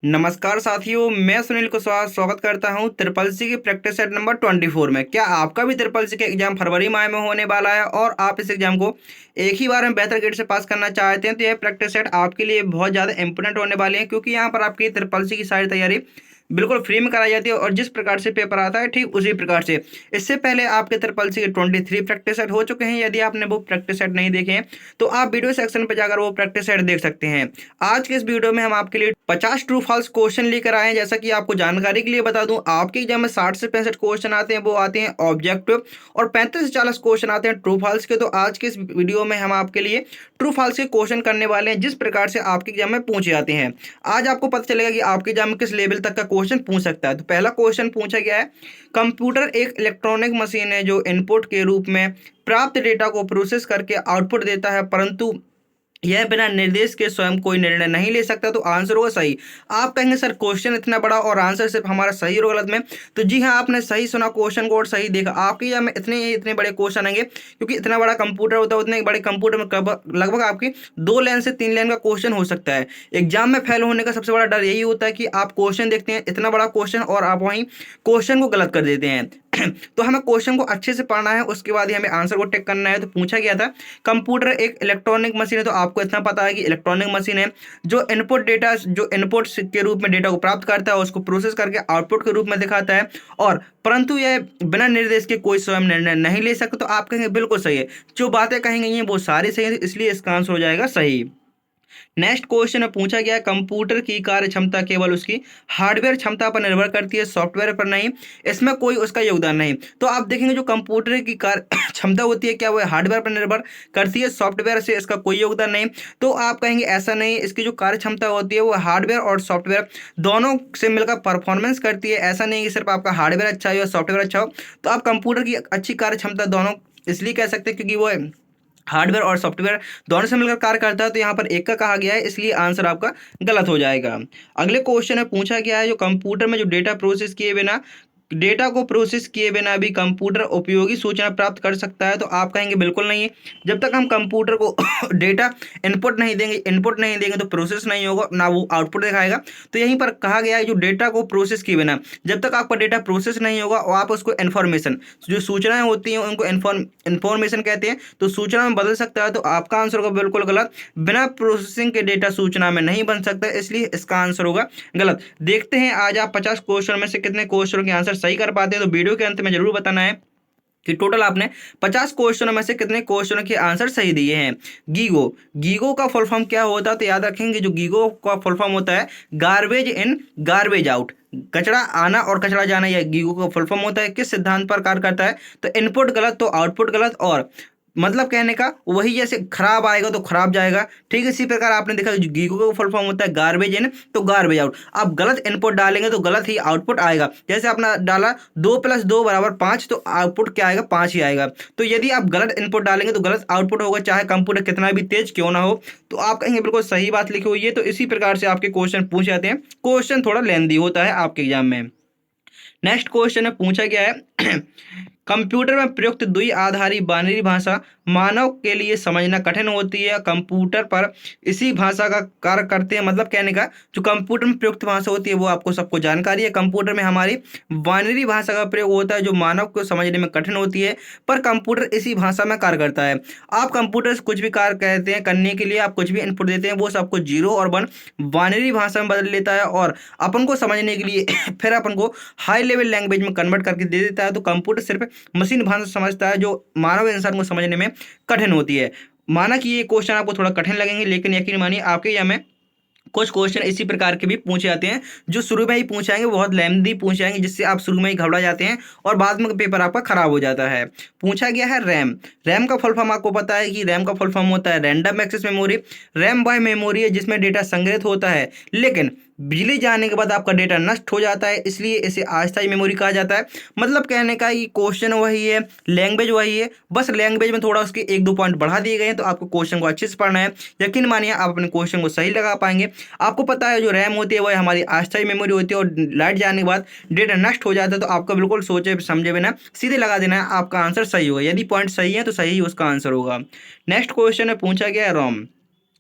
नमस्कार साथियों, मैं सुनील कुशवाहा स्वागत करता हूं ट्रिपल सी की प्रैक्टिस सेट नंबर 24 में। क्या आपका भी ट्रिपल सी का एग्जाम फरवरी माह में होने वाला है और आप इस एग्जाम को एक ही बार में बेहतर ग्रेड से पास करना चाहते हैं तो यह प्रैक्टिस सेट आपके लिए बहुत ज़्यादा इंपॉर्टेंट होने वाले हैं, क्योंकि यहाँ पर आपकी ट्रिपल सी की सारी तैयारी बिल्कुल फ्री में कराई जाती है और जिस प्रकार से पेपर आता है ठीक उसी प्रकार से। इससे पहले आपके ट्रिपल सी के 23 प्रैक्टिस सेट हो चुके हैं। यदि आपने वो प्रैक्टिस सेट नहीं देखे हैं तो आप वीडियो सेक्शन पर जाकर वो प्रैक्टिस सेट देख सकते हैं। आज के इस वीडियो में हम आपके लिए 50 ट्रू फॉल्स क्वेश्चन लेकर आए हैं। जैसा कि आपको जानकारी के लिए बता दूं, आपके एग्जाम में 60 से 65 क्वेश्चन आते हैं, वो आते हैं ऑब्जेक्टिव, और 35 से 40 क्वेश्चन आते हैं ट्रू फॉल्स के। तो आज के इस वीडियो में हम आपके लिए ट्रू फॉल्स के क्वेश्चन करने वाले हैं, जिस प्रकार से आपके एग्जाम में पूछे जाते हैं। आज आपको पता चलेगा कि आपके एग्जाम में किस लेवल तक का क्वेश्चन पूछ सकता है। तो पहला क्वेश्चन पूछा गया है, कंप्यूटर एक इलेक्ट्रॉनिक मशीन है जो इनपुट के रूप में प्राप्त डेटा को प्रोसेस करके आउटपुट देता है, परंतु यह बिना निर्देश के स्वयं कोई निर्णय नहीं ले सकता। तो आंसर होगा सही। आप कहेंगे सर क्वेश्चन इतना बड़ा और आंसर सिर्फ हमारा सही और गलत में, तो जी हाँ, आपने सही सुना क्वेश्चन को और सही देखा। आपके यहाँ में इतने बड़े क्वेश्चन आएंगे, क्योंकि इतना बड़ा कंप्यूटर होता है, उतने बड़े कंप्यूटर में लगभग आपकी 2 लाइन से 3 लाइन का क्वेश्चन हो सकता है। एग्जाम में फेल होने का सबसे बड़ा डर यही होता है कि आप क्वेश्चन देखते हैं इतना बड़ा क्वेश्चन और आप वहीं क्वेश्चन को गलत कर देते हैं। तो हमें क्वेश्चन को अच्छे से पढ़ना है, उसके बाद ही हमें आंसर को टिक करना है। तो पूछा गया था कंप्यूटर एक इलेक्ट्रॉनिक मशीन है, तो आपको इतना पता है कि इलेक्ट्रॉनिक मशीन है जो इनपुट के रूप में डेटा को प्राप्त करता है, उसको प्रोसेस करके आउटपुट के रूप में दिखाता है, और परंतु यह बिना निर्देश के कोई स्वयं निर्णय नहीं ले सकता। तो आप कहेंगे बिल्कुल सही है, जो बातें कहेंगे ये वो सारी सही है, इसलिए इसका आंसर हो जाएगा सही। नेक्स्ट क्वेश्चन में पूछा गया है, कंप्यूटर की कार्य क्षमता केवल उसकी हार्डवेयर क्षमता पर निर्भर करती है, सॉफ्टवेयर पर नहीं। इसमें कोई उसका योगदान नहीं। तो आप देखेंगे जो कंप्यूटर की कार्य क्षमता होती है, क्या वो हार्डवेयर पर निर्भर करती है, सॉफ्टवेयर से इसका कोई योगदान नहीं। तो आप कहेंगे ऐसा नहीं, इसकी जो कार्य क्षमता होती है वो हार्डवेयर और सॉफ्टवेयर दोनों से मिलकर परफॉर्मेंस करती है। ऐसा नहीं कि सिर्फ आपका हार्डवेयर अच्छा हो या सॉफ्टवेयर अच्छा हो। तो आप कंप्यूटर की अच्छी कार्य क्षमता दोनों इसलिए कह सकते हैं क्योंकि वो हार्डवेयर और सॉफ्टवेयर दोनों से मिलकर कार्य करता है। तो यहाँ पर एक का कहा गया है, इसलिए आंसर आपका गलत हो जाएगा। अगले क्वेश्चन में पूछा गया है, जो कंप्यूटर में जो डेटा को प्रोसेस किए बिना भी कंप्यूटर उपयोगी सूचना प्राप्त कर सकता है। तो आप कहेंगे बिल्कुल नहीं है। जब तक हम कंप्यूटर को डेटा इनपुट नहीं देंगे तो प्रोसेस नहीं होगा, ना वो आउटपुट दिखाएगा। तो यहीं पर कहा गया है जो डेटा को प्रोसेस किए बिना, जब तक आपका डेटा प्रोसेस नहीं होगा और आप उसको इन्फॉर्मेशन, जो सूचनाएं होती हैं उनको इन्फॉर्मेशन कहते हैं, तो सूचना में बदल सकता है। तो आपका आंसर होगा बिल्कुल गलत। बिना प्रोसेसिंग के डेटा सूचना में नहीं बन सकता, इसलिए इसका आंसर होगा गलत। देखते हैं आज आप 50 क्वेश्चन में से कितने क्वेश्चनों के आंसर सही कर पाते हैं। तो वीडियो के अंत में जरूर बताना है कि टोटल आपने 50 क्वेश्चनों में से कितने क्वेश्चनों के आंसर सही दिए हैं। गीगो गीगो का फुल फॉर्म क्या होता है? तो याद रखेंगे जो गीगो का फुल फॉर्म होता है गार्बेज इन गार्बेज आउट, कचरा आना और कचरा जाना, यह गीगो का फुल फॉर्म होता है। किस सिद्धांत पर कार्य करता है? तो इनपुट गलत तो आउटपुट गलत, और मतलब कहने का वही, जैसे खराब आएगा तो खराब जाएगा। ठीक है, इसी प्रकार आपने देखा जो गीगो का फुल फॉर्म होता है गार्बेज इन तो गार्बेज आउट। आप गलत इनपुट डालेंगे तो गलत ही आउटपुट आएगा। जैसे आपने डाला 2+2=5, तो आउटपुट क्या आएगा? 5 ही आएगा। तो यदि आप गलत इनपुट डालेंगे तो गलत आउटपुट होगा, चाहे कंप्यूटर कितना भी तेज क्यों ना हो। तो आप कहेंगे बिल्कुल सही बात लिखी हुई है। तो इसी प्रकार से आपके क्वेश्चन पूछे जाते हैं। क्वेश्चन थोड़ा लेंदी होता है आपके एग्जाम में। नेक्स्ट क्वेश्चन में पूछा गया है कंप्यूटर में प्रयुक्त द्विआधारी बाइनरी भाषा मानव के लिए समझना कठिन होती है, कंप्यूटर पर इसी भाषा का कार्य करते हैं। मतलब कहने का जो कंप्यूटर में प्रयुक्त भाषा होती है वो आपको सबको जानकारी है। कंप्यूटर में हमारी बाइनरी भाषा का प्रयोग होता है जो मानव को समझने में कठिन होती है, पर कंप्यूटर इसी भाषा में कार्य करता है। आप कंप्यूटर से कुछ भी कार्य कहते हैं करने के लिए, आप कुछ भी इनपुट देते हैं, वो सबको 0 और 1 बाइनरी भाषा में बदल लेता है, और अपन को समझने के लिए फिर अपन को हाई लेवल लैंग्वेज में कन्वर्ट करके दे देता है। तो कंप्यूटर सिर्फ मशीन भाषा समझता है जो मानव इंसान को समझने में कठिन होती है। माना कि ये क्वेश्चन आपको थोड़ा कठिन लगेंगे, लेकिन यकीन मानिए आपके यहाँ में कुछ क्वेश्चन इसी प्रकार के भी पूछे जाते हैं जो शुरू में ही पूछे जाएंगे, बहुत लेंथी पूछे जाएंगे, जिससे आप शुरू में ही घबरा जाते हैं और बाद में पेपर आपका खराब हो जाता है। पूछा गया है रैम। रैम का फुल फॉर्म आपको पता है कि रैम का फुल फॉर्म होता है रैंडम एक्सेस मेमोरी। रैम वह मेमोरी है जिसमें डेटा संग्रहित होता है, लेकिन बिजली जाने के बाद आपका डेटा नष्ट हो जाता है, इसलिए इसे अस्थायी मेमोरी कहा जाता है। मतलब कहने का ये क्वेश्चन वही है, लैंग्वेज वही है, बस लैंग्वेज में थोड़ा उसके 1-2 पॉइंट बढ़ा दिए गए हैं। तो आपको क्वेश्चन को अच्छे से पढ़ना है। यकीन मानिए आप अपने क्वेश्चन को सही लगा पाएंगे। आपको पता है जो रैम होती है वह हमारी अस्थायी मेमोरी होती है, और लाइट जाने के बाद डेटा नष्ट हो जाता है। तो आपको बिल्कुल सोचे समझे बिना सीधे लगा देना है, आपका आंसर सही होगा। यदि पॉइंट सही है तो सही ही उसका आंसर होगा। नेक्स्ट क्वेश्चन में पूछा गया है रोम।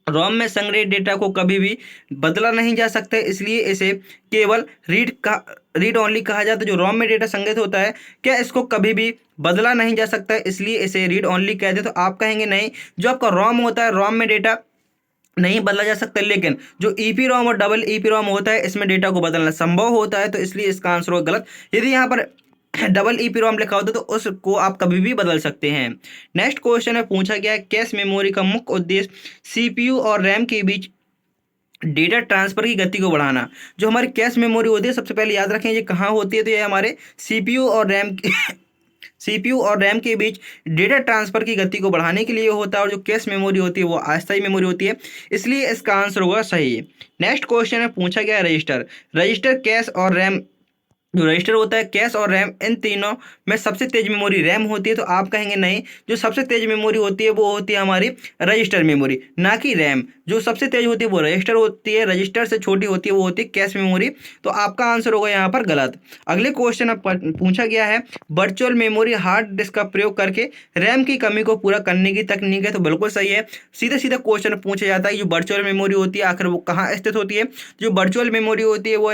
रोम में संग्रहित डेटा को कभी भी बदला नहीं जा सकता, इसलिए इसे केवल रीड ओनली कहा जाता है। जो रोम में डेटा संग्रहित होता है, क्या इसको कभी भी बदला नहीं जा सकता, इसलिए इसे रीड ओनली कहते हैं। तो आप कहेंगे नहीं, जो आपका रोम होता है, रोम में डेटा नहीं बदला जा सकता, लेकिन जो ईपी रोम और डबल ईपी रोम होता है, इसमें डेटा को बदलना संभव होता है, तो इसलिए इसका आंसर होगा गलत। यदि यहाँ पर डबल ईपी रोम लिखा होता तो उसको आप कभी भी बदल सकते हैं। नेक्स्ट क्वेश्चन में पूछा गया है, कैश मेमोरी का मुख्य उद्देश्य सीपीयू और रैम के बीच डेटा ट्रांसफर की गति को बढ़ाना। जो हमारी कैश मेमोरी होती है, सबसे पहले याद रखें ये कहाँ होती है, तो ये हमारे सीपीयू और रैम सीपीयू और रैम के बीच डेटा ट्रांसफर की गति को बढ़ाने के लिए होता है, और जो कैश मेमोरी होती है वो अस्थायी मेमोरी होती है, इसलिए इसका आंसर होगा सही। नेक्स्ट क्वेश्चन में पूछा गया है, रजिस्टर कैश और रैम, जो रजिस्टर होता है, कैश और रैम, इन तीनों में सबसे तेज मेमोरी रैम होती है। तो आप कहेंगे नहीं, जो सबसे तेज मेमोरी होती है वो होती है हमारी रजिस्टर मेमोरी, ना कि रैम। जो सबसे तेज होती है वो रजिस्टर होती है, रजिस्टर से छोटी होती है वो होती है कैश मेमोरी। तो आपका आंसर होगा यहाँ पर गलत। अगले क्वेश्चन में पूछा गया है, वर्चुअल मेमोरी हार्ड डिस्क का प्रयोग करके रैम की कमी को पूरा करने की तकनीक है। तो बिल्कुल सही है। सीधा सीधा क्वेश्चन पूछा जाता है, जो वर्चुअल मेमोरी होती है आखिर वो कहाँ स्थित होती है। जो वर्चुअल मेमोरी होती है वो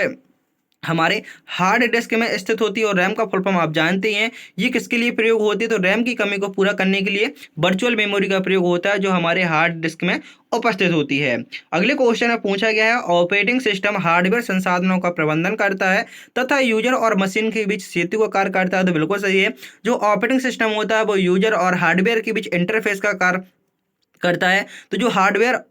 हमारे हार्ड डिस्क में स्थित होती है, और रैम का फुल फॉर्म आप जानते हैं, ये किसके लिए प्रयोग होती है, तो रैम की कमी को पूरा करने के लिए वर्चुअल मेमोरी का प्रयोग होता है, जो हमारे हार्ड डिस्क में उपस्थित होती है। अगले क्वेश्चन में पूछा गया है, ऑपरेटिंग सिस्टम हार्डवेयर संसाधनों का प्रबंधन करता है तथा यूजर और मशीन के बीच सेतु का कार्य करता है। तो बिल्कुल सही है। जो ऑपरेटिंग सिस्टम होता है वो यूजर और हार्डवेयर के बीच इंटरफेस का कार्य करता है। तो जो हार्डवेयर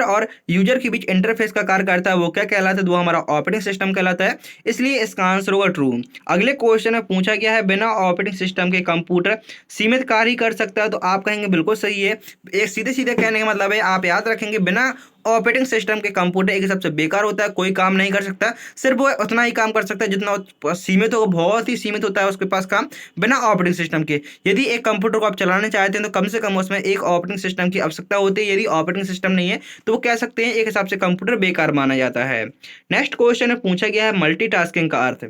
और यूजर के बीच इंटरफेस का कार्य करता है वो क्या कहलाता है, वो हमारा ऑपरेटिंग सिस्टम कहलाता है, इसलिए इसका आंसर होगा ट्रू। अगले क्वेश्चन में पूछा गया है, बिना ऑपरेटिंग सिस्टम के कंप्यूटर सीमित कार्य ही कर सकता है। तो आप कहेंगे बिल्कुल सही है। एक सीधे सीधे कहने का मतलब है, आप याद रखेंगे, बिना ऑपरेटिंग सिस्टम के कंप्यूटर एक हिसाब से बेकार होता है, कोई काम नहीं कर सकता, सिर्फ वो उतना ही काम कर सकता है जितना सीमित होगा, बहुत ही सीमित होता है उसके पास काम बिना ऑपरेटिंग सिस्टम के। यदि एक कंप्यूटर को आप चलाना चाहते हैं तो कम से कम उसमें एक ऑपरेटिंग सिस्टम की आवश्यकता होती है। यदि ऑपरेटिंग सिस्टम नहीं है तो वो कह सकते हैं एक हिसाब से कंप्यूटर बेकार माना जाता है। नेक्स्ट क्वेश्चन में पूछा गया है, मल्टीटास्किंग का अर्थ।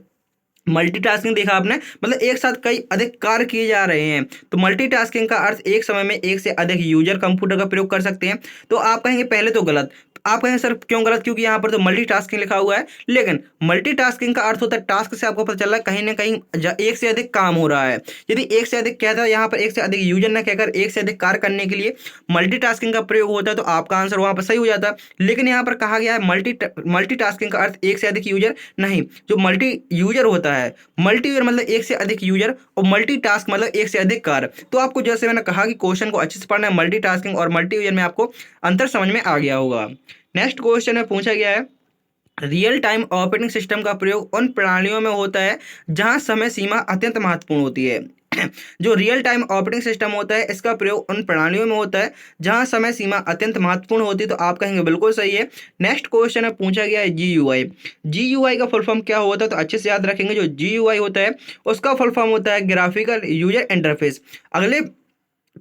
मल्टीटास्किंग देखा आपने, मतलब एक साथ कई अधिक कार्य किए जा रहे हैं। तो मल्टीटास्किंग का अर्थ एक समय में एक से अधिक यूजर कंप्यूटर का प्रयोग कर सकते हैं। तो आप कहेंगे पहले तो गलत, आप कहेंगे सर क्यों गलत, क्योंकि यहाँ पर तो मल्टीटास्किंग लिखा हुआ है, लेकिन मल्टीटास्किंग का अर्थ होता है, टास्क से आपको पता चल रहा है कहीं ना कहीं एक से अधिक काम हो रहा है। यदि एक से अधिक कहता है, यहाँ पर एक से अधिक यूजर ना कहकर एक से अधिक कार्य करने के लिए मल्टीटास्किंग का प्रयोग होता है, तो आपका आंसर वहां पर सही हो जाता है। लेकिन यहाँ पर कहा गया है मल्टीटास्किंग का अर्थ एक से अधिक यूजर नहीं, जो मल्टी यूजर होता है, मल्टी यूजर मतलब एक से अधिक यूजर, और मल्टीटास्क मतलब एक से अधिक कार्य। तो आपको जैसे मैंने कहा कि क्वेश्चन को अच्छे से पढ़ना है, मल्टीटास्किंग और मल्टी यूजर में आपको अंतर समझ में आ गया होगा। नेक्स्ट क्वेश्चन में पूछा गया है, रियल टाइम ऑपरेटिंग सिस्टम का प्रयोग उन प्रणालियों में होता है जहां समय सीमा अत्यंत महत्वपूर्ण होती है। जो रियल टाइम ऑपरेटिंग सिस्टम होता है इसका प्रयोग उन प्रणालियों में होता है जहां समय सीमा अत्यंत महत्वपूर्ण होती है। तो आप कहेंगे बिल्कुल सही है। नेक्स्ट क्वेश्चन में पूछा गया है, जीयूआई का फुल फॉर्म क्या होता है, तो अच्छे से याद रखेंगे, जो जीयूआई होता है उसका फुल फॉर्म होता है ग्राफिकल यूजर इंटरफेस। अगले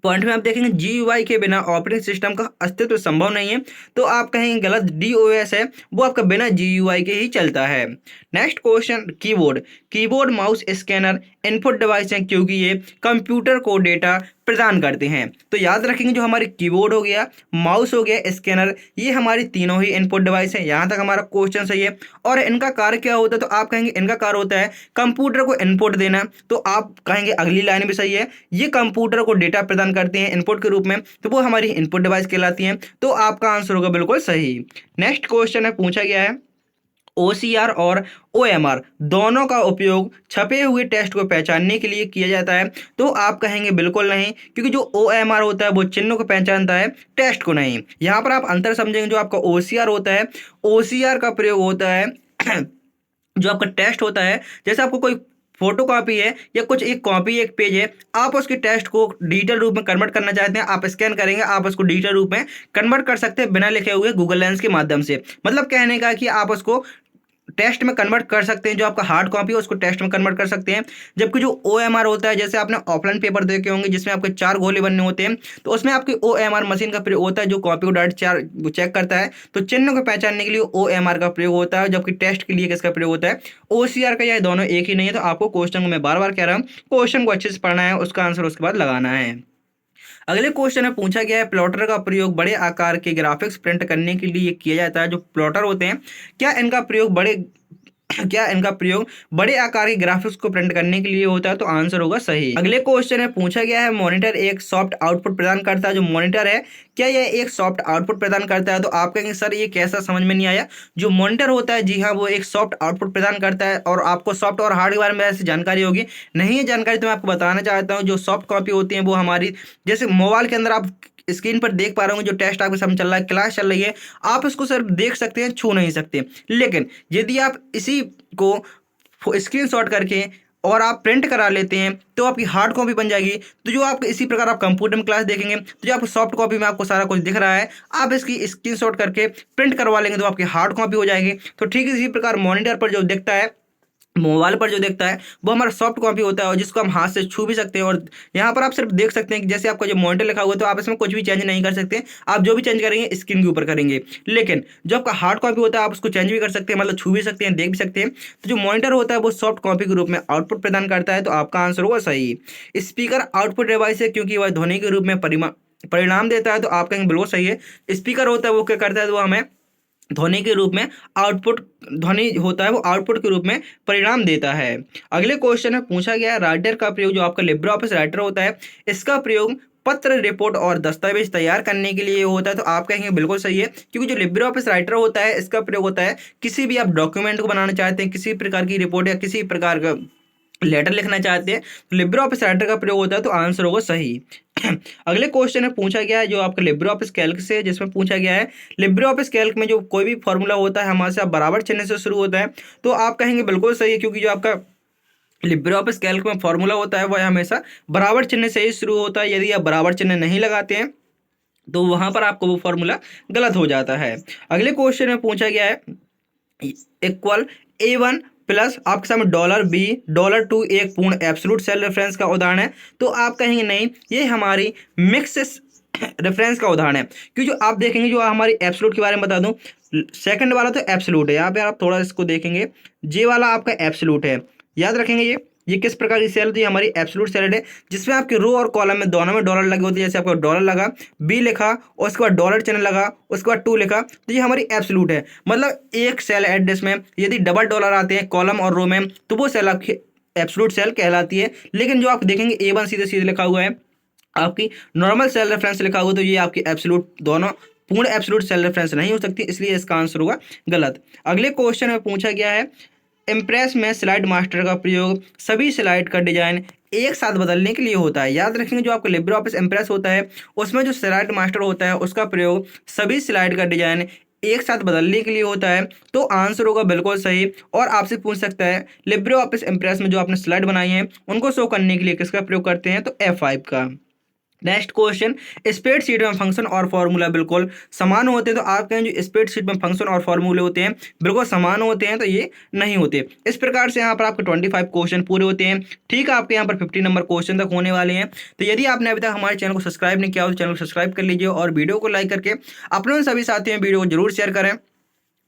पॉइंट में आप देखेंगे जीयूआई के बिना ऑपरेटिंग सिस्टम का अस्तित्व संभव नहीं है। तो आप कहेंगे गलत, डीओएस है वो आपका बिना जीयूआई के ही चलता है। Next question, keyboard mouse scanner input device हैं क्योंकि ये कंप्यूटर को डेटा प्रदान करते हैं। तो याद रखेंगे, जो हमारे कीबोर्ड हो गया, माउस हो गया, स्कैनर, ये हमारी तीनों ही इनपुट डिवाइस है। यहाँ तक हमारा क्वेश्चन सही है। और इनका कार्य क्या होता है, तो आप कहेंगे इनका कार्य होता है कंप्यूटर को इनपुट देना। तो आप कहेंगे अगली लाइन भी सही है, ये कंप्यूटर को डेटा प्रदान करते हैं इनपुट के रूप में, तो वो हमारी इनपुट डिवाइस कहलाती हैं। तो आपका आंसर होगा बिल्कुल सही। नेक्स्ट क्वेश्चन में पूछा गया है, OCR और OMR दोनों का उपयोग छपे हुए टेक्स्ट को पहचानने के लिए किया जाता है। तो आप कहेंगे बिल्कुल नहीं, क्योंकि जो OMR होता है वो चिन्ह को पहचानता है, टेक्स्ट को नहीं। यहाँ पर आप अंतर समझेंगे, जो आपका OCR होता है, OCR का प्रयोग होता है जो आपका टेक्स्ट होता है, जैसे आपको कोई फोटो कॉपी है या कुछ एक कॉपी एक पेज है, आप उसके टेक्स्ट को डिजिटल रूप में कन्वर्ट करना चाहते हैं, आप स्कैन करेंगे, आप उसको डिजिटल रूप में कन्वर्ट कर सकते हैं बिना लिखे हुए गूगल लेंस के माध्यम से। मतलब कहने का कि आप उसको टेक्स्ट में कन्वर्ट कर सकते हैं, जो आपका हार्ड कॉपी है उसको टेक्स्ट में कन्वर्ट कर सकते हैं। जबकि जो OMR होता है, जैसे आपने ऑफलाइन पेपर देखे होंगे जिसमें आपके 4 गोले बनने होते हैं, तो उसमें आपकी OMR मशीन का प्रयोग होता है, जो कॉपी को डायरेक्ट 4 चेक करता है। तो चिन्ह को पहचानने के लिए OMR का प्रयोग होता है, जबकि टेस्ट के लिए किसका प्रयोग होता है, OCR का। यह दोनों एक ही नहीं है। तो आपको क्वेश्चन को मैं बार बार कह रहा हूँ, क्वेश्चन को अच्छे से पढ़ना है, उसका आंसर उसके बाद लगाना है। अगले क्वेश्चन में पूछा गया है प्लॉटर का प्रयोग बड़े आकार के ग्राफिक्स प्रिंट करने के लिए किया जाता है। जो प्लॉटर होते हैं क्या इनका प्रयोग बड़े आकार के ग्राफिक्स को प्रिंट करने के लिए होता है? तो आंसर होगा सही। अगले क्वेश्चन में पूछा गया है मॉनिटर एक सॉफ्ट आउटपुट प्रदान करता है। जो मॉनिटर है क्या यह एक सॉफ्ट आउटपुट प्रदान करता है? तो आप कहेंगे सर ये कैसा, समझ में नहीं आया। जो मॉनिटर होता है जी हाँ वो एक सॉफ्ट आउटपुट प्रदान करता है। और आपको सॉफ्ट और हार्ड के बारे में ऐसी जानकारी होगी नहीं है जानकारी, तो मैं आपको बताना चाहता हूँ। जो सॉफ्ट कॉपी होती है वो हमारी, जैसे मोबाइल के अंदर आप स्क्रीन पर देख पा रहे होंगे जो टेस्ट आपके सामने चल रहा है, क्लास चल रही है, आप इसको सिर्फ देख सकते हैं, छू नहीं सकते। लेकिन यदि आप इसी को स्क्रीनशॉट करके और आप प्रिंट करा लेते हैं तो आपकी हार्ड कॉपी बन जाएगी। तो जो आप इसी प्रकार आप कंप्यूटर में क्लास देखेंगे तो जो आपको सॉफ्ट कॉपी में आपको सारा कुछ दिख रहा है, आप इसकी स्क्रीनशॉट करके प्रिंट करवा लेंगे तो आपकी हार्ड कॉपी हो जाएगी। तो ठीक इसी प्रकार मॉनिटर पर जो दिखता है, मोबाइल पर जो देखता है वो हमारा सॉफ्ट कॉपी होता है और जिसको हम हाथ से छू भी सकते हैं। और यहाँ पर आप सिर्फ देख सकते हैं कि जैसे आपका जो मॉनिटर लिखा हुआ है तो आप इसमें कुछ भी चेंज नहीं कर सकते। आप जो भी चेंज करेंगे स्क्रीन के ऊपर करेंगे। लेकिन जो आपका हार्ड कॉपी होता है आप उसको चेंज भी कर सकते हैं, मतलब छू भी सकते हैं, देख भी सकते हैं। तो जो मॉनिटर होता है वो सॉफ्ट कॉपी के रूप में आउटपुट प्रदान करता है। तो आपका आंसर होगा सही। स्पीकर आउटपुट डिवाइस है क्योंकि वह ध्वनि के रूप में परिणाम देता है। तो आप कहेंगे बिल्कुल सही है। स्पीकर होता है वो क्या करता है, तो वो हमें ध्वनि के रूप में ध्वनि होता है वो आउटपुट के रूप में परिणाम देता है। अगले क्वेश्चन में पूछा गया है राइटर का प्रयोग, जो आपका लिब्रे ऑफिस राइटर होता है इसका प्रयोग पत्र, रिपोर्ट और दस्तावेज तैयार करने के लिए होता है। तो आप कहेंगे बिल्कुल सही है, क्योंकि जो लिब्रे ऑफिस राइटर होता है इसका प्रयोग होता है किसी भी आप डॉक्यूमेंट को बनाना चाहते हैं, किसी प्रकार की रिपोर्ट या किसी प्रकार का लेटर लिखना चाहते हैं तो लिब्रे ऑफिस राइटर का प्रयोग होता है। तो आंसर होगा सही। अगले क्वेश्चन में पूछा गया है जो आपका लिब्रे ऑफिस कैल्क से, जिसमें पूछा गया है लिब्रे ऑफिस कैल्क में जो कोई भी फॉर्मूला होता है हमारे साथ बराबर चिन्ह से शुरू होता है। तो आप कहेंगे बिल्कुल सही है, क्योंकि जो आपका लिब्रे ऑफिस कैल्क में फॉर्मूला होता है वह हमेशा बराबर चिन्ह से ही शुरू होता है। यदि आप बराबर चिन्ह नहीं लगाते हैं तो वहां पर आपको वो फॉर्मूला गलत हो जाता है। अगले क्वेश्चन में पूछा गया है इक्वल A1 प्लस आपके सामने $B $2 एक पूर्ण एब्सोल्यूट सेल रेफरेंस का उदाहरण है। तो आप कहेंगे नहीं ये हमारी मिक्स रेफरेंस का उदाहरण है, क्योंकि जो आप देखेंगे जो हमारी एब्सोल्यूट के बारे में बता दूं, सेकंड वाला तो एब्सोल्यूट है। यहाँ पे आप थोड़ा इसको देखेंगे, जे वाला आपका एब्सोल्यूट है, याद रखेंगे ये किस प्रकार की सेल होती है, हमारी एब्सोल्यूट सेल है जिसमें आपके रो और कॉलम में दोनों में डॉलर लगे होते हैं। जैसे आपका डॉलर लगा, बी लिखा और उसके बाद डॉलर चिन्ह लगा, उसके बाद 2 लिखा, तो ये हमारी एब्सोल्यूट है। मतलब एक सेल एड्रेस में यदि डबल डॉलर आते हैं कॉलम और रो में तो वो सेल आपकी एब्सोल्यूट सेल कहलाती है। लेकिन जो आप देखेंगे A1 सीधे सीधे लिखा हुआ है, आपकी नॉर्मल सेल रेफरेंस लिखा हुआ, तो ये आपकी एब्सोल्यूट दोनों पूर्ण एब्सोल्यूट सेल रेफरेंस नहीं हो सकती, इसलिए इसका आंसर होगा गलत। अगले क्वेश्चन में पूछा गया है इम्प्रेस में स्लाइड मास्टर का प्रयोग सभी स्लाइड का डिजाइन एक साथ बदलने के लिए होता है। याद रखेंगे जो आपका लिब्रे ऑफिस इम्प्रेस होता है उसमें जो स्लाइड मास्टर होता है उसका प्रयोग सभी स्लाइड का डिजाइन एक साथ बदलने के लिए होता है। तो आंसर होगा बिल्कुल सही। और आपसे पूछ सकता है लिब्रे ऑफिस इम्प्रेस में जो आपने स्लाइड बनाई है उनको शो करने के लिए किसका प्रयोग करते हैं, तो F5 का। नेक्स्ट क्वेश्चन, स्प्रेडशीट में फंक्शन और फॉर्मूला बिल्कुल समान होते हैं। तो आप कहें जो स्प्रेडशीट में फंक्शन और फॉर्मूले होते हैं बिल्कुल समान होते हैं, तो ये नहीं होते। इस प्रकार से यहाँ पर आपके 25 क्वेश्चन पूरे होते हैं। ठीक है, आपके यहाँ पर 50 नंबर क्वेश्चन तक होने वाले हैं। तो यदि आपने अभी तक हमारे चैनल को सब्सक्राइब नहीं किया हो तो चैनल को सब्सक्राइब कर लीजिए और वीडियो को लाइक करके अपने सभी साथियों में वीडियो को जरूर शेयर करें।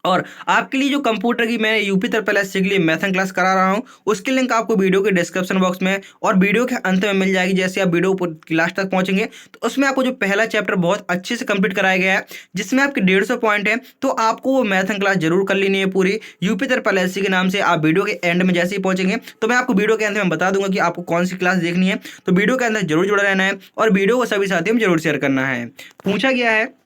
और आपके लिए जो कंप्यूटर की मैं यूपी ट्रिपल एस के लिए मैथन क्लास करा रहा हूं उसकी लिंक आपको वीडियो के डिस्क्रिप्शन बॉक्स में और वीडियो के अंत में मिल जाएगी। जैसे आप वीडियो लास्ट तक पहुंचेंगे तो उसमें आपको जो पहला चैप्टर बहुत अच्छे से कंप्लीट कराया गया है जिसमें आपके 150 पॉइंट है, तो आपको वो मैथन क्लास जरूर कर लेनी है पूरी यूपी ट्रिपल एस के नाम से। आप वीडियो के एंड में जैसे ही पहुंचेंगे तो मैं आपको वीडियो के अंत में बता दूंगा कि आपको कौन सी क्लास देखनी है। तो वीडियो के अंदर जरूर जुड़ा रहना है और वीडियो को सभी साथियों में जरूर शेयर करना है। पूछा गया है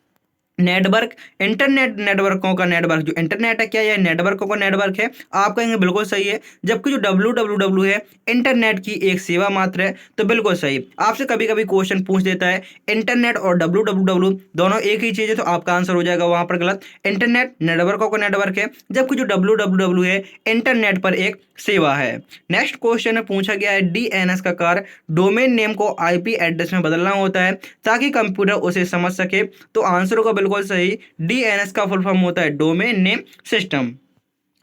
नेटवर्क, इंटरनेट नेटवर्कों का नेटवर्क, जो इंटरनेट है क्या यह नेटवर्कों का नेटवर्क है? आप कहेंगे बिल्कुल सही है। जबकि जो www है इंटरनेट की एक सेवा मात्र है, तो बिल्कुल सही। आपसे कभी कभी क्वेश्चन पूछ देता है इंटरनेट और www दोनों एक ही चीज है, तो आपका आंसर हो जाएगा वहां पर गलत। इंटरनेट नेटवर्कों का नेटवर्क है, जबकि जो www है इंटरनेट पर एक सेवा है। नेक्स्ट क्वेश्चन में पूछा गया है DNS का कार्य डोमेन नेम को IP एड्रेस में बदलना होता है ताकि कंप्यूटर उसे समझ सके। तो आंसर होगा बिल्कुल सही। DNS का फुल फॉर्म होता है डोमेन नेम सिस्टम।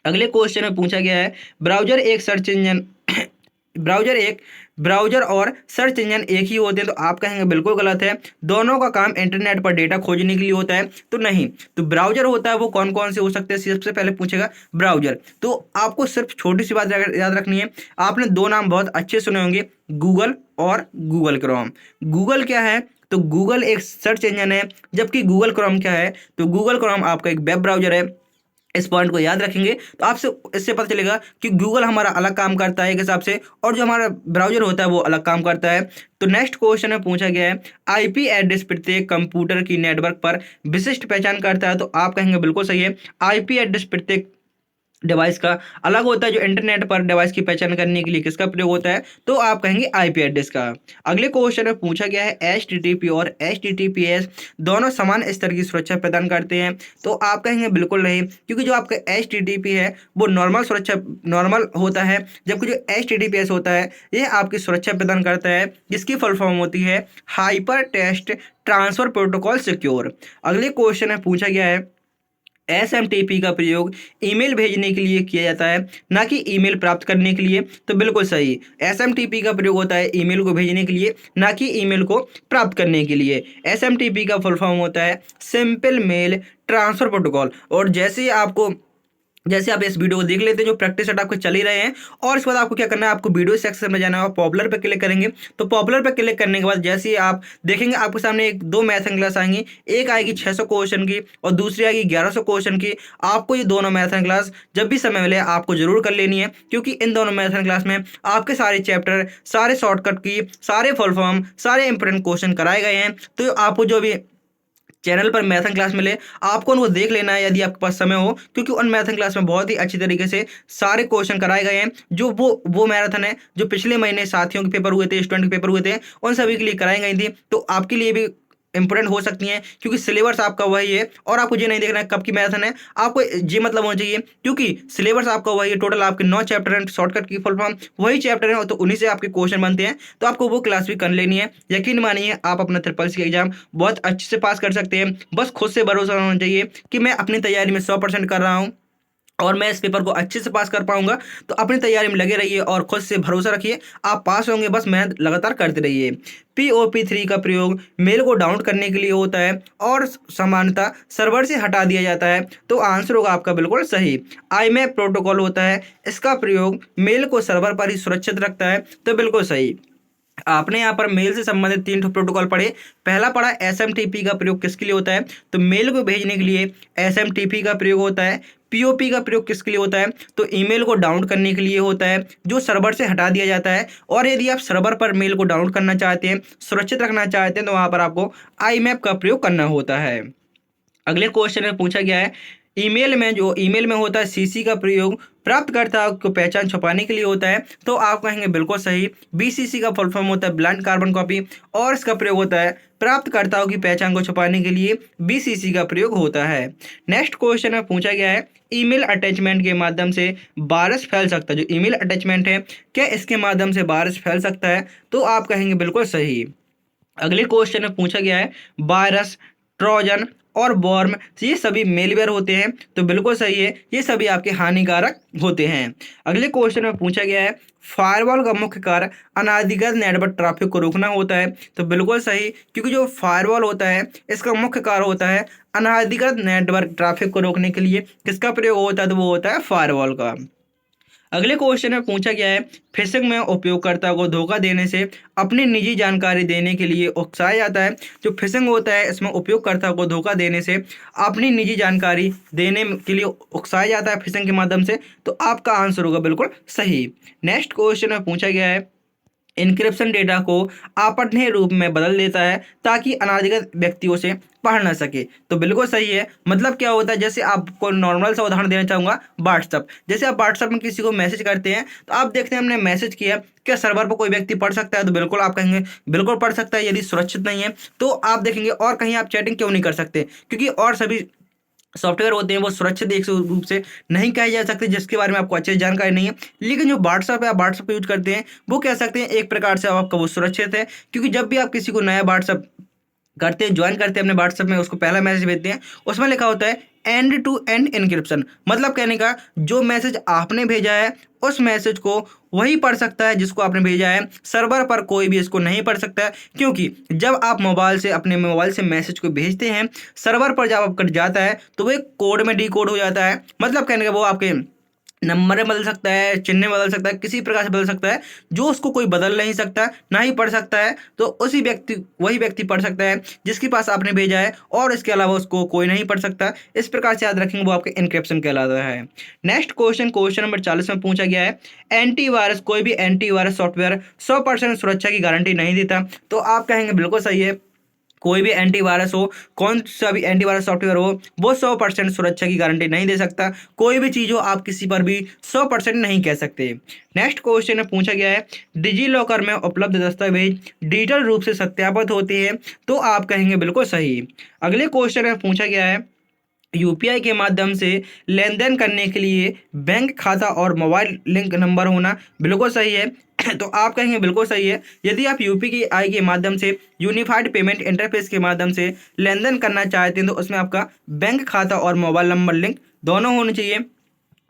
अगले क्वेश्चन में पूछा गया है ब्राउजर और सर्च इंजन एक ही होते हैं। तो आप कहेंगे बिल्कुल गलत है, दोनों का काम इंटरनेट पर डेटा खोजने के लिए होता है। तो नहीं, तो ब्राउजर होता है वो कौन कौन से हो सकते हैं, सबसे पहले पूछेगा ब्राउजर। तो आपको सिर्फ छोटी सी बात याद रखनी है, आपने 2 नाम बहुत अच्छे सुने होंगे, गूगल और गूगल क्रोम। गूगल क्या है, तो गूगल एक सर्च इंजन है, जबकि गूगल क्रोम क्या है, तो गूगल क्रोम आपका एक वेब ब्राउजर है। इस पॉइंट को याद रखेंगे तो आपसे इससे पता चलेगा कि गूगल हमारा अलग काम करता है एक हिसाब से, और जो हमारा ब्राउजर होता है वो अलग काम करता है। तो नेक्स्ट क्वेश्चन में पूछा गया है आईपी एड्रेस प्रत्येक कंप्यूटर की नेटवर्क पर विशिष्ट पहचान करता है। तो आप कहेंगे बिल्कुल सही है, आईपी एड्रेस प्रत्येक डिवाइस का अलग होता है। जो इंटरनेट पर डिवाइस की पहचान करने के लिए किसका प्रयोग होता है, तो आप कहेंगे आईपी एड्रेस का। अगले क्वेश्चन में पूछा गया है एचटीटीपी और एचटीटीपीएस दोनों समान स्तर की सुरक्षा प्रदान करते हैं। तो आप कहेंगे बिल्कुल नहीं, क्योंकि जो आपका एचटीटीपी है वो नॉर्मल सुरक्षा नॉर्मल होता है, जबकि जो एचटीटीपीएस होता है ये आपकी सुरक्षा प्रदान करता है, जिसकी फुल फॉर्म होती है hyper text transfer protocol secure. अगले क्वेश्चन में पूछा गया है एसएमटीपी का प्रयोग ईमेल भेजने के लिए किया जाता है, ना कि ईमेल प्राप्त करने के लिए। तो बिल्कुल सही, एसएमटीपी का प्रयोग होता है ईमेल को भेजने के लिए, ना कि ईमेल को प्राप्त करने के लिए। एसएमटीपी का फुल फॉर्म होता है सिंपल मेल ट्रांसफर प्रोटोकॉल। और जैसे आप इस वीडियो को देख लेते हैं, जो प्रैक्टिस सेट आपके चल ही रहे हैं, और इसके बाद आपको क्या करना है, आपको वीडियो सेक्शन में जाना है, पॉपुलर पे क्लिक करेंगे। तो पॉपुलर पे क्लिक करने के बाद जैसे ही आप देखेंगे आपके सामने दो मैथन क्लास आएंगी, एक आएगी 600 क्वेश्चन की और दूसरी आएगी 1100 क्वेश्चन की। आपको ये दोनों मैथन क्लास जब भी समय मिले आपको जरूर कर लेनी है, क्योंकि इन दोनों मैथन क्लास में आपके सारे चैप्टर, सारे शॉर्टकट की, सारे फुल फॉर्म, सारे इंपॉर्टेंट क्वेश्चन कराए गए हैं। तो आपको जो भी चैनल पर मैथन क्लास मिले आपको उनको देख लेना है यदि आपके पास समय हो, क्योंकि उन मैथन क्लास में बहुत ही अच्छी तरीके से सारे क्वेश्चन कराए गए हैं। जो वो मैराथन है जो पिछले महीने साथियों के पेपर हुए थे, स्टूडेंट के पेपर हुए थे, उन सभी के लिए कराई गई थी। तो आपके लिए भी इंपॉर्टेंट हो सकती हैं, क्योंकि सिलेबस आपका वही है और आपको ये नहीं देखना है कब की मैराथन है, आपको ये मतलब होना चाहिए क्योंकि सिलेबस आपका वही है। टोटल आपके 9 चैप्टर हैं, शॉर्टकट की फुल फॉर्म वही चैप्टर है, तो उन्हीं से आपके क्वेश्चन बनते हैं। तो आपको वो क्लास भी कर लेनी है। यकीन मानिए आप अपना ट्रिपल सी एग्जाम बहुत अच्छे से पास कर सकते हैं। बस खुद से भरोसा होना चाहिए कि मैं अपनी तैयारी में 100% कर रहा हूँ और मैं इस पेपर को अच्छे से पास कर पाऊंगा। तो अपनी तैयारी में लगे रहिए और खुद से भरोसा रखिए, आप पास होंगे। बस मेहनत लगातार करते रहिए। POP3 का प्रयोग मेल को डाउनलोड करने के लिए होता है और सामान्यतः सर्वर से हटा दिया जाता है। तो आंसर होगा आपका बिल्कुल सही, IMAP प्रोटोकॉल होता है। इसका प्रयोग मेल को सर्वर पर ही सुरक्षित रखता है। तो बिल्कुल सही। आपने यहाँ पर मेल से संबंधित 3 प्रोटोकॉल पढ़े। पहला पढ़ा एसएमटीपी का प्रयोग किसके लिए होता है, तो मेल को भेजने के लिए एसएमटीपी का प्रयोग होता है। पीओपी का प्रयोग किसके लिए होता है, तो ईमेल को डाउनलोड करने के लिए होता है, जो सर्वर से हटा दिया जाता है। और यदि आप सर्वर पर मेल को डाउनलोड करना चाहते हैं, सुरक्षित रखना चाहते हैं, तो वहाँ पर आपको IMAP का प्रयोग करना होता है। अगले क्वेश्चन में पूछा गया है ईमेल में होता है CC का प्रयोग प्राप्तकर्ता को पहचान छुपाने के लिए होता है। तो आप कहेंगे बिल्कुल सही, BCC का फुल फॉर्म होता है ब्लाइंड कार्बन कॉपी और इसका प्रयोग होता है प्राप्तकर्ताओं की पहचान को छुपाने के लिए BCC का प्रयोग होता है। नेक्स्ट क्वेश्चन में पूछा गया है ईमेल अटैचमेंट के माध्यम से वायरस फैल सकता है। जो ईमेल अटैचमेंट है क्या इसके माध्यम से वायरस फैल सकता है, तो आप कहेंगे बिल्कुल सही। अगले क्वेश्चन में पूछा गया है वायरस, ट्रोजन और वॉर्म ये सभी मेलवेयर होते हैं। तो बिल्कुल सही है, ये सभी आपके हानिकारक होते हैं। अगले क्वेश्चन में पूछा गया है फायरवॉल का मुख्य कार्य अनाधिकृत नेटवर्क ट्रैफिक को रोकना होता है। तो बिल्कुल सही, क्योंकि जो फायरवॉल होता है इसका मुख्य कार्य होता है अनाधिकृत नेटवर्क ट्रैफिक को रोकने के लिए किसका प्रयोग होता है, तो वो होता है फायरवॉल का। अगले क्वेश्चन में पूछा गया है फिशिंग में उपयोगकर्ता को धोखा देने से अपनी निजी जानकारी देने के लिए उकसाया जाता है। जो फिशिंग होता है इसमें उपयोगकर्ता को धोखा देने से अपनी निजी जानकारी देने के लिए उकसाया जाता है फिशिंग के माध्यम से। तो आपका आंसर होगा बिल्कुल सही। नेक्स्ट क्वेश्चन में पूछा गया है इंक्रिप्शन डेटा को अपठनीय रूप में बदल देता है ताकि अनाधिकृत व्यक्तियों से पढ़ ना सके। तो बिल्कुल सही है। मतलब क्या होता है, जैसे आपको नॉर्मल सा उदाहरण देना चाहूँगा व्हाट्सअप। जैसे आप व्हाट्सअप में किसी को मैसेज करते हैं तो आप देखते हैं हमने मैसेज किया, क्या सर्वर पर कोई व्यक्ति पढ़ सकता है, तो बिल्कुल आप कहेंगे बिल्कुल पढ़ सकता है। यदि सुरक्षित नहीं है तो आप देखेंगे और कहीं आप चैटिंग क्यों नहीं कर सकते, क्योंकि और सभी सॉफ्टवेयर होते हैं वो सुरक्षित एक रूप से नहीं कहे जा सकते, जिसके बारे में आपको अच्छी जानकारी नहीं है। लेकिन जो व्हाट्सअप है, आप व्हाट्सअप यूज करते हैं, वो कह सकते हैं एक प्रकार से आपका वो सुरक्षित है, क्योंकि जब भी आप किसी को नया व्हाट्सअप करते हैं, ज्वाइन करते हैं अपने व्हाट्सएप में, उसको पहला मैसेज भेजते हैं, उसमें लिखा होता है एंड टू एंड इनक्रिप्शन। मतलब कहने का जो मैसेज आपने भेजा है उस मैसेज को वही पढ़ सकता है जिसको आपने भेजा है, सर्वर पर कोई भी इसको नहीं पढ़ सकता है। क्योंकि जब आप अपने मोबाइल से मैसेज को भेजते हैं, सर्वर पर जब आपका जाता है तो वो एक कोड में डिकोड हो जाता है। मतलब कहने का वो आपके नंबर में बदल सकता है, चिन्ह में बदल सकता है, किसी प्रकार से बदल सकता है, जो उसको कोई बदल नहीं सकता, ना ही पढ़ सकता है। तो वही व्यक्ति पढ़ सकता है जिसके पास आपने भेजा है, और इसके अलावा उसको कोई नहीं पढ़ सकता। इस प्रकार से याद रखेंगे, वो आपके इनक्रिप्शन कहलाता है। नेक्स्ट क्वेश्चन नंबर 40 में पूछा गया है, एंटीवायरस, कोई भी एंटीवायरस सॉफ्टवेयर 100% सुरक्षा की गारंटी नहीं देता। तो आप कहेंगे बिल्कुल सही है, कोई भी एंटीवायरस हो, कौन सा भी एंटीवायरस सॉफ्टवेयर हो, वो 100% सुरक्षा की गारंटी नहीं दे सकता। कोई भी चीज़ हो, आप किसी पर भी 100% नहीं कह सकते। नेक्स्ट क्वेश्चन में पूछा गया है, डिजी लॉकर में उपलब्ध दस्तावेज डिजिटल रूप से सत्यापित होते हैं। तो आप कहेंगे बिल्कुल सही। अगले क्वेश्चन में पूछा गया है, यूपीआई के माध्यम से लेन देन करने के लिए बैंक खाता और मोबाइल लिंक नंबर होना बिल्कुल सही है। तो आप कहेंगे बिल्कुल सही है। यदि आप यूपीआई के माध्यम से यूनिफाइड पेमेंट इंटरफेस के माध्यम से लेन देन करना चाहते हैं, तो उसमें आपका बैंक खाता और मोबाइल नंबर लिंक दोनों होने चाहिए,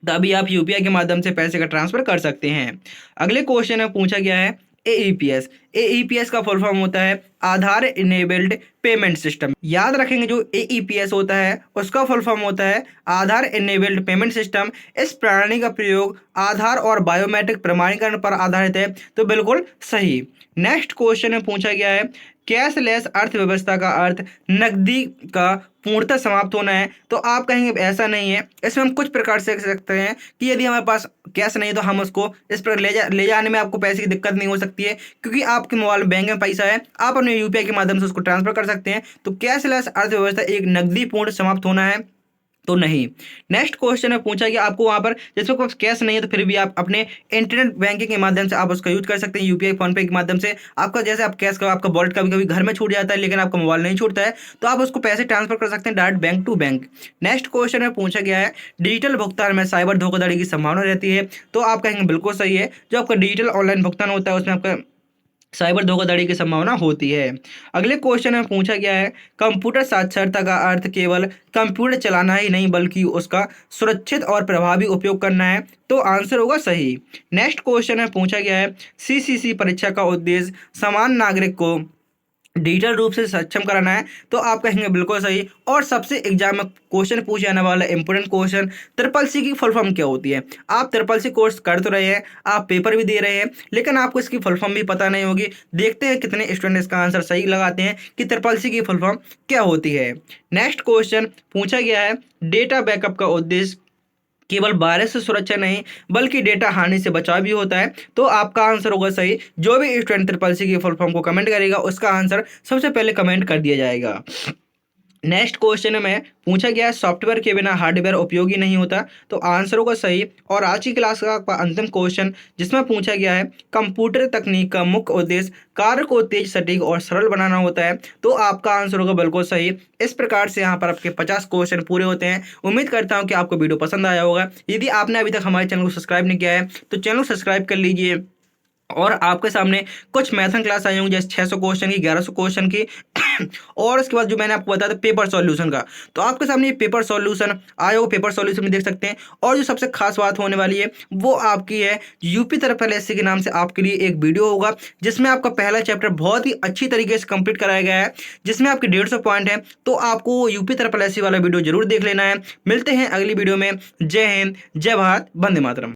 तभी आप यूपीआई के माध्यम से पैसे का ट्रांसफर कर सकते हैं। अगले क्वेश्चन में पूछा गया है, एईपीएस। एईपीएस का फुल फॉर्म होता है आधार इनेबल्ड पेमेंट सिस्टम। याद रखेंगे, जो एईपीएस होता है उसका फुल फॉर्म होता है आधार इनेबल्ड पेमेंट सिस्टम। इस प्रणाली का प्रयोग आधार और बायोमेट्रिक प्रमाणीकरण पर आधारित है। तो बिल्कुल सही। नेक्स्ट क्वेश्चन में पूछा गया है, कैशलेस अर्थव्यवस्था का अर्थ नकदी का पूर्णतः समाप्त होना है। तो आप कहेंगे ऐसा नहीं है। इसमें हम कुछ प्रकार से कह सकते हैं कि यदि हमारे पास कैश नहीं, तो हम उसको इस पर ले जाने में आपको पैसे की दिक्कत नहीं हो सकती है, क्योंकि आपके मोबाइल बैंक में पैसा है, आप अपने यूपीआई के माध्यम से उसको ट्रांसफर कर सकते हैं। तो कैशलेस अर्थव्यवस्था एक नकदी पूर्ण समाप्त होना है, तो नहीं। नेक्स्ट क्वेश्चन में पूछा कि आपको वहां पर जैसे पास कैश नहीं है, तो फिर भी आप अपने इंटरनेट बैंकिंग के माध्यम से आप उसका यूज कर सकते हैं। यूपीआई फोन पे के माध्यम से आपका, जैसे आप कैश का आपका वॉलेट कभी कभी घर में छूट जाता है, लेकिन आपका मोबाइल नहीं छूटता है, तो आप उसको पैसे ट्रांसफर कर सकते हैं direct bank to bank. Next question में पूछा गया है, डिजिटल भुगतान में साइबर धोखाधड़ी की संभावना रहती है। तो आप कहेंगे बिल्कुल सही है। जो आपका डिजिटल ऑनलाइन भुगतान होता है, उसमें आपका साइबर धोखाधड़ी की संभावना होती है। अगले क्वेश्चन में पूछा गया है, कंप्यूटर साक्षरता का अर्थ केवल कंप्यूटर चलाना ही नहीं, बल्कि उसका सुरक्षित और प्रभावी उपयोग करना है। तो आंसर होगा सही। नेक्स्ट क्वेश्चन में पूछा गया है, सीसीसी परीक्षा का उद्देश्य समान नागरिक को डिजिटल रूप से सक्षम कराना है। तो आप कहेंगे बिल्कुल सही। और सबसे एग्जाम में क्वेश्चन पूछे जाने वाला इंपोर्टेंट क्वेश्चन, ट्रिपल सी की फुल फॉर्म क्या होती है। आप ट्रिपल सी कोर्स कर तो रहे हैं, आप पेपर भी दे रहे हैं, लेकिन आपको इसकी फुल फॉर्म भी पता नहीं होगी। देखते हैं कितने स्टूडेंट इसका आंसर सही लगाते हैं कि ट्रिपल सी की फुल फॉर्म क्या होती है। नेक्स्ट क्वेश्चन पूछा गया है, डेटा बैकअप का उद्देश्य केवल वायरस से सुरक्षा नहीं, बल्कि डेटा हानि से बचाव भी होता है। तो आपका आंसर होगा सही। जो भी स्टूडेंट ट्रिपल सी की फुल फॉर्म को कमेंट करेगा, उसका आंसर सबसे पहले कमेंट कर दिया जाएगा। नेक्स्ट क्वेश्चन में पूछा गया है, सॉफ्टवेयर के बिना हार्डवेयर उपयोगी नहीं होता। तो आंसर होगा सही। और आज की क्लास का अंतिम क्वेश्चन, जिसमें पूछा गया है, कंप्यूटर तकनीक का मुख्य उद्देश्य कार्य को तेज, सटीक और सरल बनाना होता है। तो आपका आंसर होगा बिल्कुल सही। इस प्रकार से यहाँ पर आपके 50 क्वेश्चन पूरे होते हैं। उम्मीद करता हूँ कि आपको वीडियो पसंद आया होगा। यदि आपने अभी तक हमारे चैनल को सब्सक्राइब नहीं किया है, तो चैनल को सब्सक्राइब कर लीजिए। और आपके सामने कुछ मैथन क्लास आई होंगी, जैसे 600 क्वेश्चन की, 1100 क्वेश्चन की और उसके बाद जो मैंने आपको बताया था पेपर सॉल्यूशन का, तो आपके सामने ये पेपर सॉल्यूशन आया होगा, पेपर सॉल्यूशन भी देख सकते हैं। और जो सबसे खास बात होने वाली है, वो आपकी है यूपी ट्रिपल एससी के नाम से आपके लिए एक वीडियो होगा, जिसमें आपका पहला चैप्टर बहुत ही अच्छी तरीके से कंप्लीट कराया गया है, जिसमें आपके 150 पॉइंट है। तो आपको यूपी ट्रिपल एससी वाला वीडियो जरूर देख लेना है। मिलते हैं अगली वीडियो में। जय हिंद, जय भारत, वंदे मातरम।